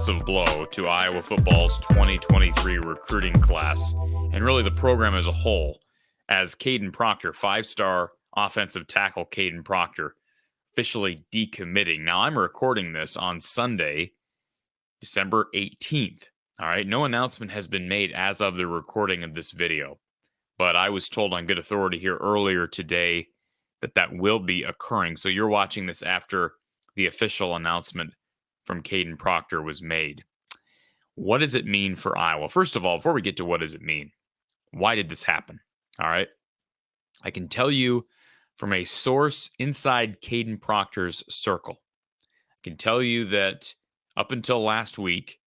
massive blow to Iowa football's 2023 recruiting class, and really the program as a whole, as Kaden Proctor, five-star offensive tackle Kaden Proctor, officially decommitting. Now, I'm recording this on Sunday, December 18th. All right, no announcement has been made as of the recording of this video, but I was told on good authority here earlier today that will be occurring. So you're watching this after the official announcement from Kaden Proctor was made. What does it mean for Iowa? First of all, before we get to what does it mean, why did this happen? All right. I can tell you from a source inside Kaden Proctor's circle. I can tell you that up until last week,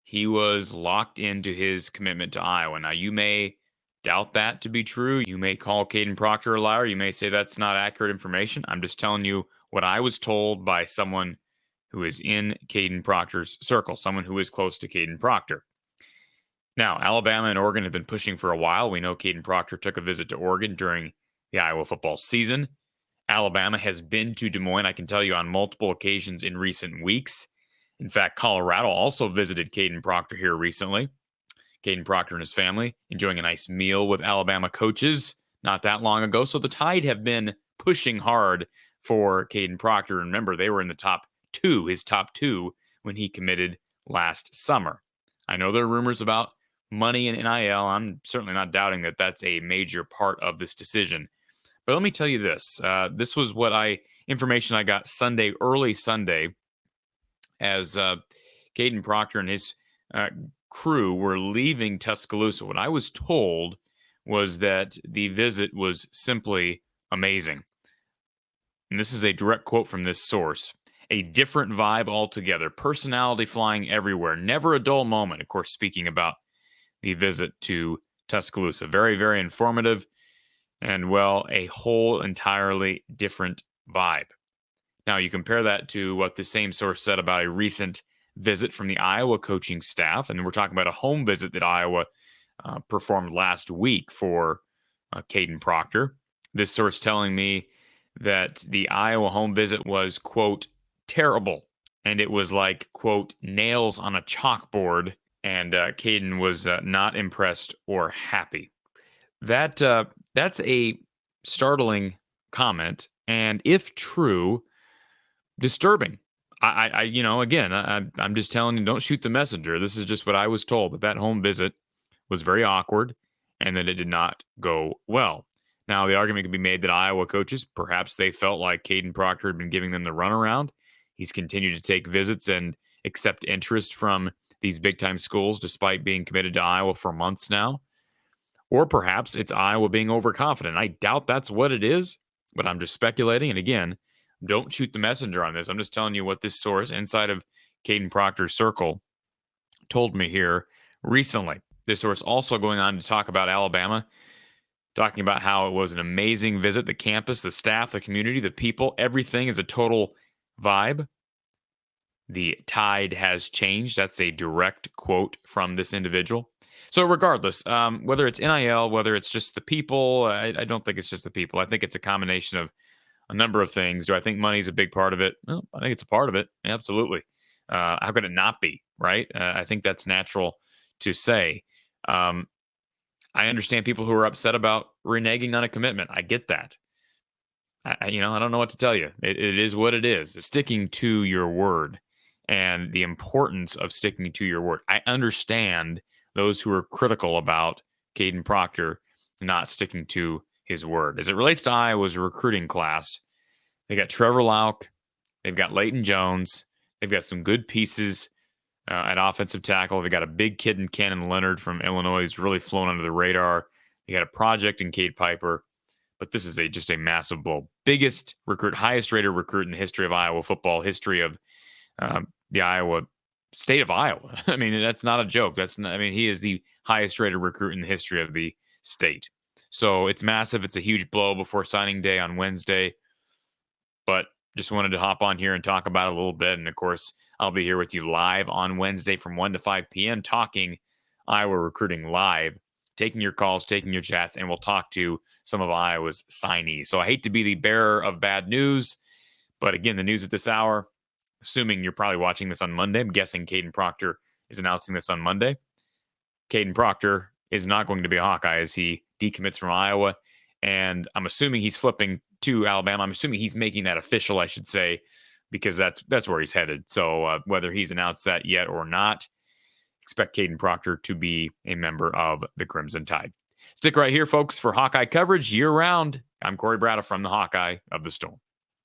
he was locked into his commitment to Iowa. Now, you may doubt that to be true. You may call Kaden Proctor a liar. You may say that's not accurate information. I'm just telling you what I was told by someone who is in Kaden Proctor's circle, someone who is close to Kaden Proctor. Now, Alabama and Oregon have been pushing for a while. We know Kaden Proctor took a visit to Oregon during the Iowa football season. Alabama has been to Des Moines, I can tell you, on multiple occasions in recent weeks. In fact, Colorado also visited Kaden Proctor here recently. Kaden Proctor and his family enjoying a nice meal with Alabama coaches not that long ago. So the Tide have been pushing hard for Kaden Proctor. Remember, they were in the his top two, when he committed last summer. I know there are rumors about money and NIL. I'm certainly not doubting that that's a major part of this decision. But let me tell you this. This was information I got early Sunday, as Kaden Proctor and his crew were leaving Tuscaloosa. What I was told was that the visit was simply amazing. And this is a direct quote from this source. A different vibe altogether. Personality flying everywhere. Never a dull moment. Of course, speaking about the visit to Tuscaloosa. Very, very informative. And, well, a whole entirely different vibe. Now, you compare that to what the same source said about a recent visit from the Iowa coaching staff. And we're talking about a home visit that Iowa performed last week for Kaden Proctor. This source telling me that the Iowa home visit was, quote, terrible. And it was like, quote, nails on a chalkboard. And Kaden was not impressed or happy. That's a startling comment. And if true, disturbing. I'm just telling you, don't shoot the messenger. This is just what I was told, that home visit was very awkward and that it did not go well. Now, the argument can be made that Iowa coaches, perhaps they felt like Kaden Proctor had been giving them the runaround. He's continued to take visits and accept interest from these big-time schools despite being committed to Iowa for months now. Or perhaps it's Iowa being overconfident. I doubt that's what it is, but I'm just speculating. And again, don't shoot the messenger on this. I'm just telling you what this source inside of Kaden Proctor's circle told me here recently. This source also going on to talk about Alabama, talking about how it was an amazing visit. The campus, the staff, the community, the people, everything is a total vibe. The tide has changed. That's a direct quote from this individual. So regardless, whether it's NIL, whether it's just the people, I don't think it's just the people. I think it's a combination of a number of things. Do I think money is a big part of it? Well, I think it's a part of it. Absolutely. How could it not be, right? I think that's natural to say. I understand people who are upset about reneging on a commitment. I get that. I don't know what to tell you. It is what it is. It's sticking to your word and the importance of sticking to your word. I understand those who are critical about Kaden Proctor not sticking to his word. As it relates to Iowa's recruiting class, they got Trevor Lauk, they've got Leighton Jones, they've got some good pieces at offensive tackle. They got a big kid in Cannon Leonard from Illinois who's really flown under the radar. They got a project in Cade Piper, but this is just a massive blow. Biggest recruit, highest rated recruit in the history of Iowa football, history of the Iowa state of Iowa. I mean, that's not a joke. He is the highest rated recruit in the history of the state. So it's massive. It's a huge blow before signing day on Wednesday. But just wanted to hop on here and talk about it a little bit. And of course, I'll be here with you live on Wednesday from 1 to 5 p.m. talking Iowa recruiting live, taking your calls, taking your chats, and we'll talk to some of Iowa's signees. So I hate to be the bearer of bad news, but again, the news at this hour, assuming you're probably watching this on Monday. I'm guessing Kaden Proctor is announcing this on Monday. Kaden Proctor is not going to be a Hawkeye as he decommits from Iowa. And I'm assuming he's flipping to Alabama. I'm assuming he's making that official, I should say, because that's where he's headed. So whether he's announced that yet or not, expect Kaden Proctor to be a member of the Crimson Tide. Stick right here, folks, for Hawkeye coverage year-round. I'm Corey Brada from the Hawkeye of the Storm.